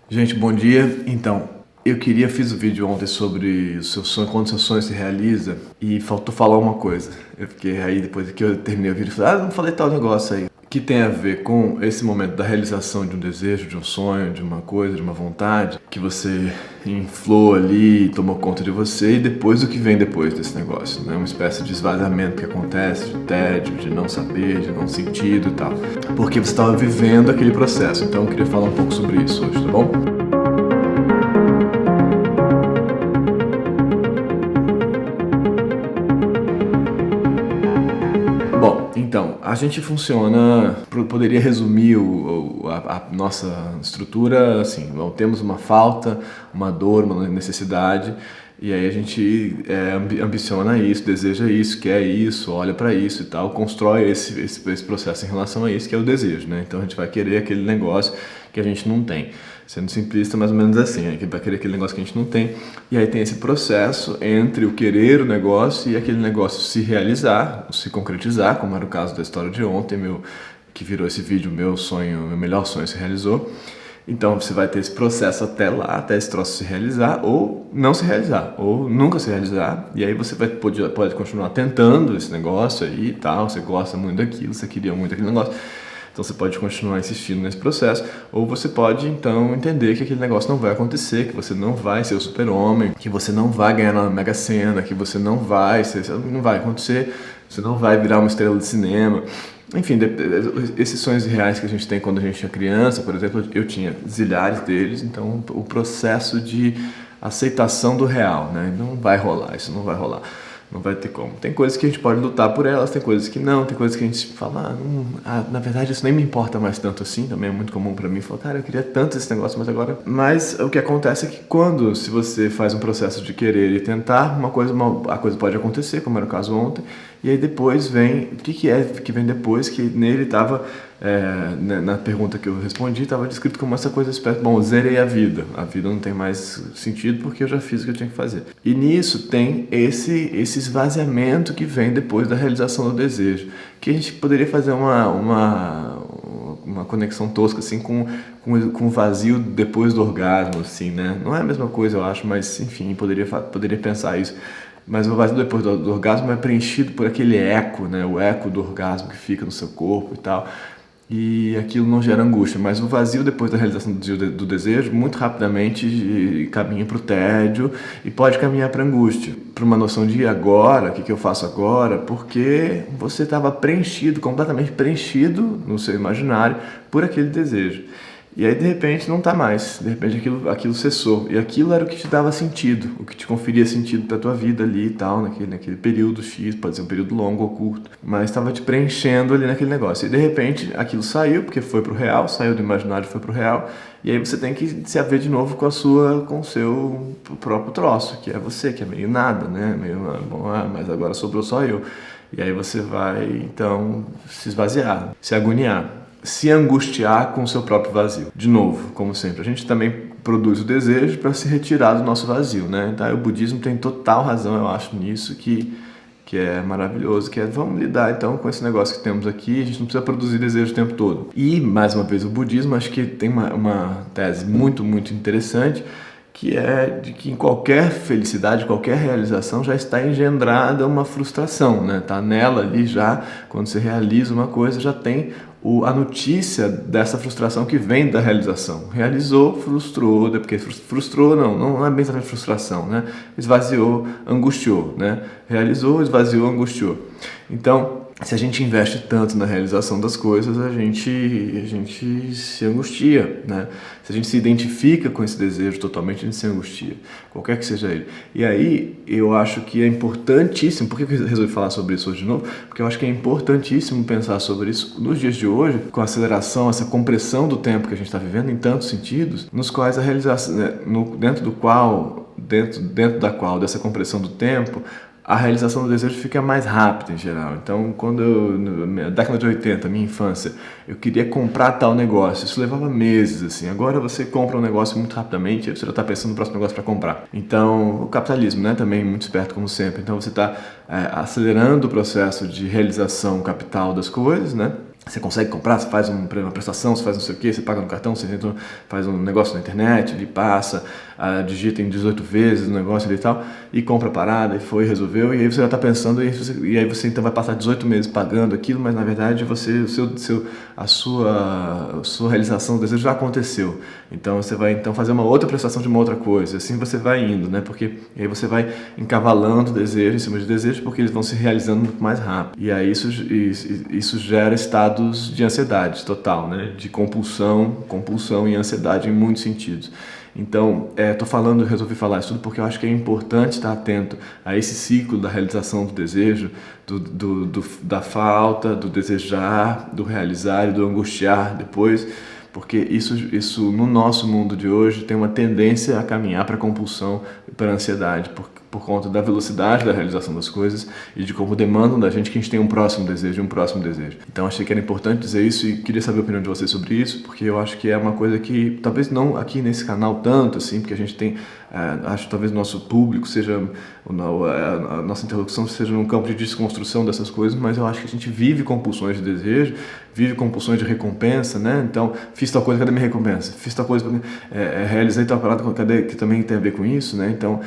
Gente, bom dia. Então, fiz o vídeo ontem sobre o seu sonho, quando o seu sonho se realiza, e faltou falar uma coisa. Eu fiquei aí, depois que eu terminei o vídeo, falei, não falei tal negócio aí. Que tem a ver com esse momento da realização de um desejo, de um sonho, de uma coisa, de uma vontade, que você inflou ali, tomou conta de você, e depois o que vem depois desse negócio, né? Uma espécie de esvaziamento que acontece, de tédio, de não saber, de não sentido e tal. Porque você estava vivendo aquele processo. Então eu queria falar um pouco sobre isso hoje, tá bom? Bom, então, a gente funciona, poderia resumir a nossa estrutura assim, temos uma falta, uma dor, uma necessidade, e aí a gente ambiciona isso, deseja isso, quer isso, olha para isso e tal, constrói esse processo em relação a isso, que é o desejo, né? Então a gente vai querer aquele negócio que a gente não tem. Sendo simplista, mais ou menos assim, né? Que vai querer aquele negócio que a gente não tem. E aí tem esse processo entre o querer o negócio e aquele negócio se realizar, se concretizar, como era o caso da história de ontem, que virou esse vídeo, meu melhor sonho se realizou. Então você vai ter esse processo até lá, até esse troço se realizar, ou não se realizar, ou nunca se realizar. E aí você pode continuar tentando esse negócio aí e tal, você gosta muito daquilo, você queria muito aquele negócio. Então você pode continuar insistindo nesse processo, ou você pode então entender que aquele negócio não vai acontecer, que você não vai ser o super-homem, que você não vai ganhar na Mega Sena, que você não vai acontecer, você não vai virar uma estrela de cinema. Enfim, esses sonhos reais que a gente tem quando a gente é criança, por exemplo, eu tinha zilhares deles, então o processo de aceitação do real, né? Não vai rolar, isso não vai rolar. Não vai ter como. Tem coisas que a gente pode lutar por elas, tem coisas que não, tem coisas que a gente fala, na verdade isso nem me importa mais tanto assim, também é muito comum pra mim, falar, cara, eu queria tanto esse negócio, mas agora... Mas o que acontece é que se você faz um processo de querer e tentar, a coisa pode acontecer, como era o caso ontem, e aí depois vem, o que vem depois, que nele estava, na pergunta que eu respondi, estava descrito como essa coisa, bom, zerei a vida não tem mais sentido porque eu já fiz o que eu tinha que fazer. E nisso tem esse esvaziamento que vem depois da realização do desejo, que a gente poderia fazer uma conexão tosca assim com o vazio depois do orgasmo, assim, né? Não é a mesma coisa, eu acho, mas enfim, poderia pensar isso. Mas o vazio depois do orgasmo é preenchido por aquele eco, né? O eco do orgasmo que fica no seu corpo e tal. E aquilo não gera angústia, mas o vazio depois da realização do desejo muito rapidamente caminha para o tédio e pode caminhar para a angústia, para uma noção de agora, o que eu faço agora, porque você estava completamente preenchido no seu imaginário por aquele desejo. E aí de repente não está mais, de repente aquilo cessou. E aquilo era o que te dava sentido, o que te conferia sentido para tua vida ali e tal, naquele período X, pode ser um período longo ou curto, mas estava te preenchendo ali naquele negócio. E de repente aquilo saiu, porque foi pro real, saiu do imaginário e foi pro real. E aí você tem que se haver de novo com o seu próprio troço, que é você, que é meio nada, né? Mas agora sobrou só eu. E aí você vai então se esvaziar, se agoniar, se angustiar com o seu próprio vazio. De novo, como sempre, a gente também produz o desejo para se retirar do nosso vazio, né? Então, o budismo tem total razão, eu acho, nisso, que é maravilhoso, que é vamos lidar então com esse negócio que temos aqui, a gente não precisa produzir desejo o tempo todo. E, mais uma vez, o budismo acho que tem uma tese muito, muito interessante, que é de que em qualquer felicidade, qualquer realização já está engendrada uma frustração, né? Tá nela ali já, quando você realiza uma coisa, já tem a notícia dessa frustração que vem da realização. Realizou, frustrou, porque frustrou não é bem exatamente frustração, né? Esvaziou, angustiou, né? Realizou, esvaziou, angustiou. Então, se a gente investe tanto na realização das coisas, a gente se angustia, né? Se a gente se identifica com esse desejo totalmente, a gente se angustia, qualquer que seja ele. E aí, eu acho que é importantíssimo, por que eu resolvi falar sobre isso hoje de novo? Porque eu acho que é importantíssimo pensar sobre isso nos dias de hoje, com a aceleração, essa compressão do tempo que a gente está vivendo em tantos sentidos, nos quais a realização, né, dentro da qual dessa compressão do tempo, a realização do desejo fica mais rápida em geral. Então, na década de 80, minha infância, eu queria comprar tal negócio, isso levava meses, assim. Agora você compra um negócio muito rapidamente, aí você já está pensando no próximo negócio para comprar. Então, o capitalismo, né, também muito esperto como sempre. Então, você está acelerando o processo de realização capital das coisas, né? Você consegue comprar, você faz uma prestação, você faz não sei o que, você paga no cartão, você faz um negócio na internet, ele passa, digita em 18 vezes o negócio ali e tal, e compra a parada, e resolveu, e aí você já está pensando, e aí você então vai passar 18 meses pagando aquilo, mas na verdade a sua realização do desejo já aconteceu. Então você vai então fazer uma outra prestação de uma outra coisa, assim você vai indo, né? Porque aí você vai encavalando desejo em cima de desejo, porque eles vão se realizando muito mais rápido. E aí isso gera estados de ansiedade total, né? De compulsão e ansiedade em muitos sentidos. Então, resolvi falar isso tudo porque eu acho que é importante estar atento a esse ciclo da realização do desejo, da falta, do desejar, do realizar e do angustiar depois, porque isso no nosso mundo de hoje tem uma tendência a caminhar para a compulsão e para a ansiedade, por conta da velocidade da realização das coisas e de como demandam da gente que a gente tenha um próximo desejo. Então achei que era importante dizer isso e queria saber a opinião de vocês sobre isso, porque eu acho que é uma coisa que, talvez não aqui nesse canal tanto, assim, porque a gente tem, acho que talvez o nosso público seja, a nossa interlocução seja num campo de desconstrução dessas coisas, mas eu acho que a gente vive compulsões de desejo, vive compulsões de recompensa, né? Então, fiz tal coisa, cadê minha recompensa? Fiz tal coisa, realizei tal parada, cadê, que também tem a ver com isso, né? Então,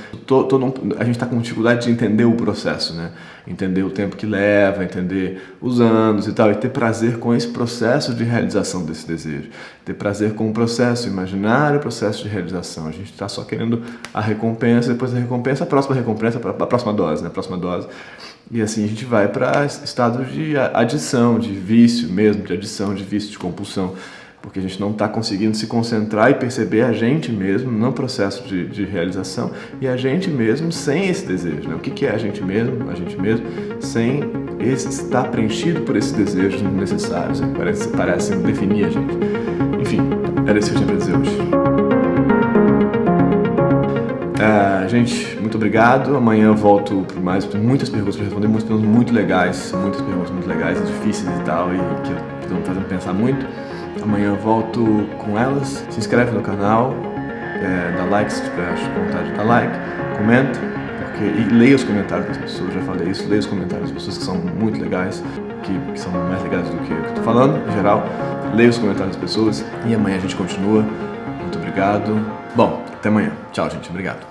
a gente está com dificuldade de entender o processo, né? Entender o tempo que leva, entender os anos e tal, e ter prazer com esse processo de realização desse desejo, ter prazer com o processo, imaginar o processo de realização. A gente está só querendo a recompensa, depois da recompensa, a próxima recompensa, a próxima dose, né? A próxima dose. E assim a gente vai para estados de adição, de vício mesmo, de adição, de vício, de compulsão, porque a gente não está conseguindo se concentrar e perceber a gente mesmo no processo de realização e a gente mesmo sem esse desejo, né? O que é a gente mesmo sem estar preenchido por esses desejos necessários, né? Parecem definir a gente. Enfim, era isso que eu tinha para dizer hoje. Gente, muito obrigado. Amanhã eu volto por muitas perguntas para responder, muitas perguntas muito legais e difíceis e tal, e que estão fazendo pensar muito. Amanhã eu volto com elas. Se inscreve no canal, dá like se tiver vontade de dar like, comenta, e leia os comentários das pessoas, já falei isso, leia os comentários das pessoas que são muito legais, que são mais legais do que eu estou falando, em geral. Leia os comentários das pessoas e amanhã a gente continua. Muito obrigado. Bom, até amanhã. Tchau, gente. Obrigado.